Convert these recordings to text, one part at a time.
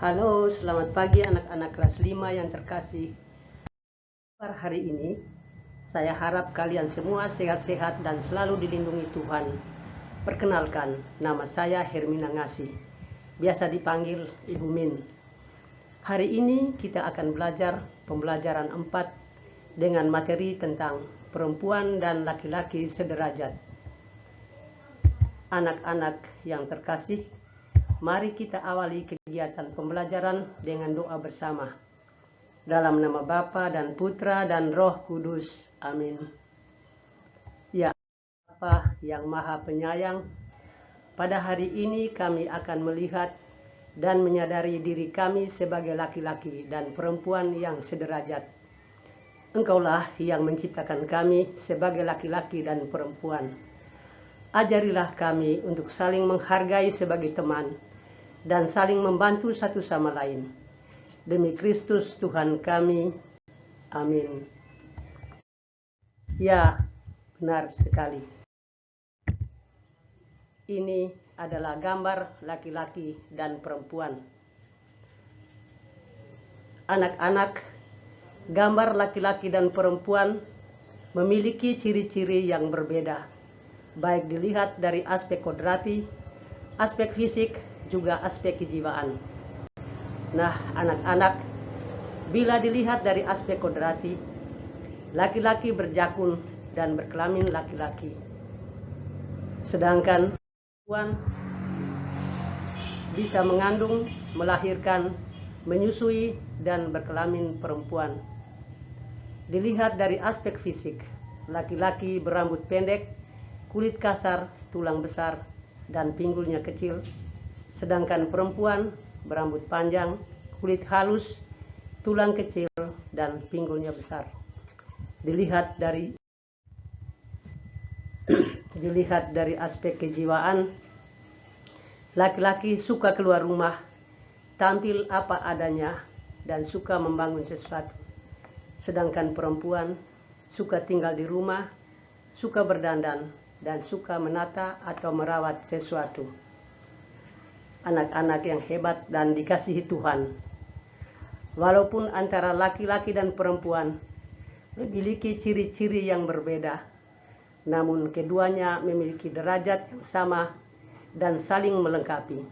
Halo, selamat pagi anak-anak kelas 5 yang terkasih. Per hari ini, saya harap kalian semua sehat-sehat dan selalu dilindungi Tuhan. Perkenalkan, nama saya Hermina Ngasih, biasa dipanggil Ibu Min. Hari ini kita akan belajar pembelajaran 4 dengan materi tentang perempuan dan laki-laki sederajat. Anak-anak yang terkasih, mari kita awali kegiatan pembelajaran dengan doa bersama. Dalam nama Bapa dan Putra dan Roh Kudus. Amin. Ya Bapa yang Maha Penyayang, pada hari ini kami akan melihat dan menyadari diri kami sebagai laki-laki dan perempuan yang sederajat. Engkaulah yang menciptakan kami sebagai laki-laki dan perempuan. Ajarilah kami untuk saling menghargai sebagai teman dan saling membantu satu sama lain. Demi Kristus Tuhan kami. Amin. Ya, benar sekali. Ini adalah gambar laki-laki dan perempuan. Anak-anak, gambar laki-laki dan perempuan memiliki ciri-ciri yang berbeda, baik dilihat dari aspek kodrati, aspek fisik, juga aspek kejiwaan. Nah, anak-anak, bila dilihat dari aspek kodrati, laki-laki berjakun dan berkelamin laki-laki, sedangkan perempuan bisa mengandung, melahirkan, menyusui, dan berkelamin perempuan. Dilihat dari aspek fisik, laki-laki berambut pendek, kulit kasar, tulang besar, dan pinggulnya kecil, sedangkan perempuan berambut panjang, kulit halus, tulang kecil, dan pinggulnya besar. Dilihat dari aspek kejiwaan, laki-laki suka keluar rumah, tampil apa adanya, dan suka membangun sesuatu. Sedangkan perempuan suka tinggal di rumah, suka berdandan, dan suka menata atau merawat sesuatu. Anak-anak yang hebat dan dikasihi Tuhan, walaupun antara laki-laki dan perempuan memiliki ciri-ciri yang berbeda, namun keduanya memiliki derajat yang sama dan saling melengkapi.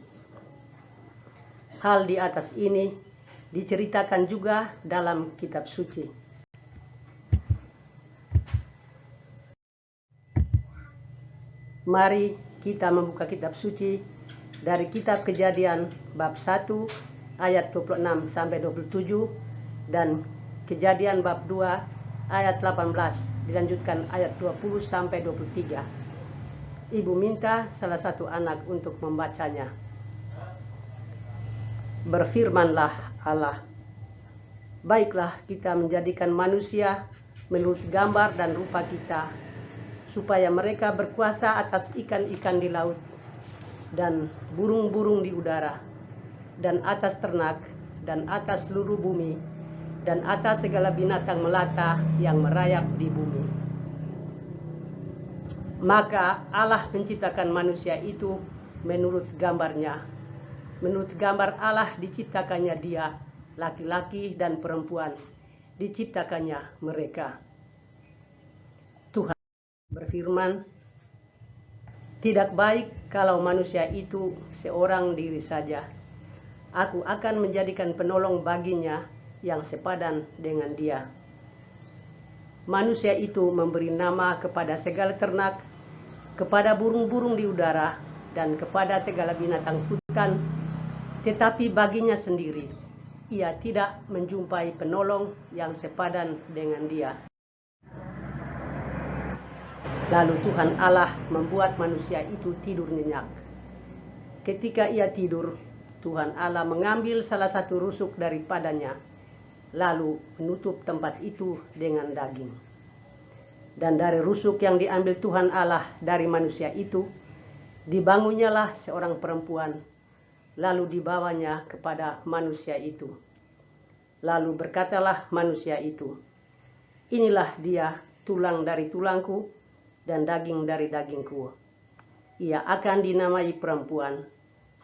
Hal di atas ini diceritakan juga dalam kitab suci. Mari kita membuka kitab suci dari kitab Kejadian bab 1 ayat 26 sampai 27 dan Kejadian bab 2 ayat 18 dilanjutkan ayat 20 sampai 23. Ibu minta salah satu anak untuk membacanya. Berfirmanlah Allah, baiklah kita menjadikan manusia menurut gambar dan rupa kita, supaya mereka berkuasa atas ikan-ikan di laut dan burung-burung di udara, dan atas ternak, dan atas seluruh bumi, dan atas segala binatang melata yang merayap di bumi. Maka Allah menciptakan manusia itu menurut gambarnya. Menurut gambar Allah diciptakannya dia, laki-laki dan perempuan, diciptakannya mereka. Tuhan berfirman, tidak baik kalau manusia itu seorang diri saja. Aku akan menjadikan penolong baginya yang sepadan dengan dia. Manusia itu memberi nama kepada segala ternak, kepada burung-burung di udara, dan kepada segala binatang hutan, tetapi baginya sendiri ia tidak menjumpai penolong yang sepadan dengan dia. Lalu Tuhan Allah membuat manusia itu tidur nyenyak. Ketika ia tidur, Tuhan Allah mengambil salah satu rusuk daripadanya, lalu menutup tempat itu dengan daging. Dan dari rusuk yang diambil Tuhan Allah dari manusia itu, dibangunnyalah seorang perempuan, lalu dibawanya kepada manusia itu. Lalu berkatalah manusia itu, inilah dia, tulang dari tulangku dan daging dari dagingku. Ia akan dinamai perempuan,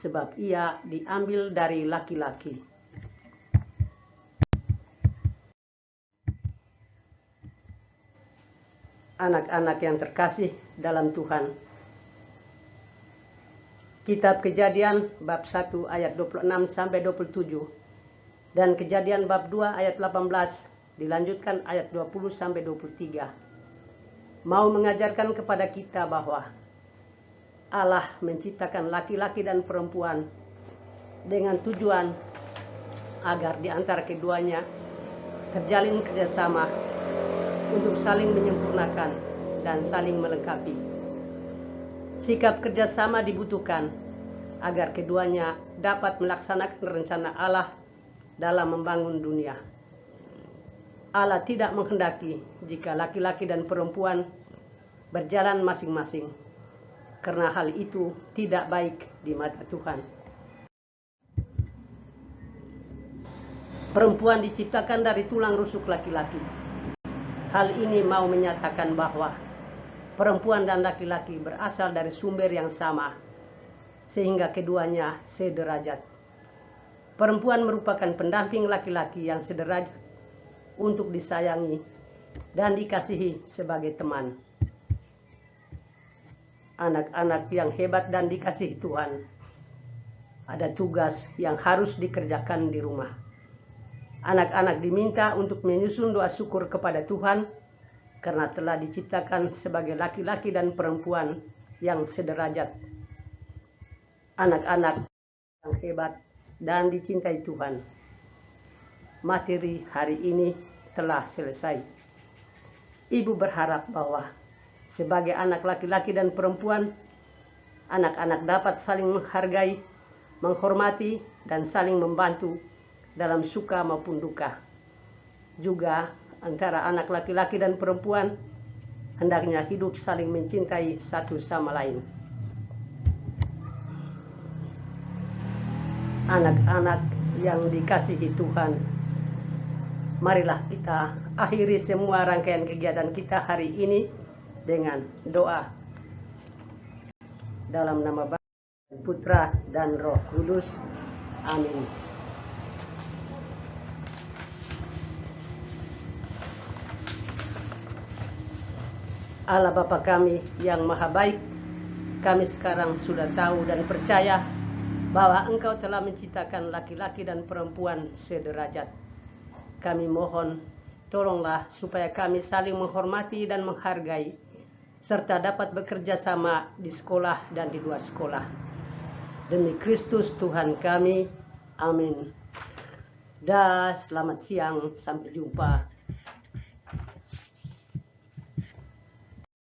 sebab ia diambil dari laki-laki. Anak-anak yang terkasih dalam Tuhan, Kitab Kejadian bab 1 ayat 26 sampai 27 dan Kejadian bab 2 ayat 18 dilanjutkan ayat 20 sampai 23 mau mengajarkan kepada kita bahwa Allah menciptakan laki-laki dan perempuan dengan tujuan agar di antara keduanya terjalin kerjasama untuk saling menyempurnakan dan saling melengkapi. Sikap kerjasama dibutuhkan agar keduanya dapat melaksanakan rencana Allah dalam membangun dunia. Allah tidak menghendaki jika laki-laki dan perempuan berjalan masing-masing, karena hal itu tidak baik di mata Tuhan. Perempuan diciptakan dari tulang rusuk laki-laki. Hal ini mau menyatakan bahwa perempuan dan laki-laki berasal dari sumber yang sama, sehingga keduanya sederajat. Perempuan merupakan pendamping laki-laki yang sederajat untuk disayangi dan dikasihi sebagai teman. Anak-anak yang hebat dan dikasihi Tuhan, ada tugas yang harus dikerjakan di rumah. Anak-anak diminta untuk menyusun doa syukur kepada Tuhan karena telah diciptakan sebagai laki-laki dan perempuan yang sederajat. Anak-anak yang hebat dan dicintai Tuhan. Materi hari ini telah selesai. Ibu berharap bahwa sebagai anak laki-laki dan perempuan, anak-anak dapat saling menghargai, menghormati, dan saling membantu dalam suka maupun duka. Juga antara anak laki-laki dan perempuan hendaknya hidup saling mencintai satu sama lain. Anak-anak yang dikasihi Tuhan, marilah kita akhiri semua rangkaian kegiatan kita hari ini dengan doa. Dalam nama Bapa, Putra, dan Roh Kudus. Amin. Allah Bapa kami yang maha baik, kami sekarang sudah tahu dan percaya bahwa Engkau telah menciptakan laki-laki dan perempuan sederajat. Kami mohon, tolonglah supaya kami saling menghormati dan menghargai, serta dapat bekerja sama di sekolah dan di luar sekolah. Demi Kristus Tuhan kami, amin. Selamat siang, sampai jumpa.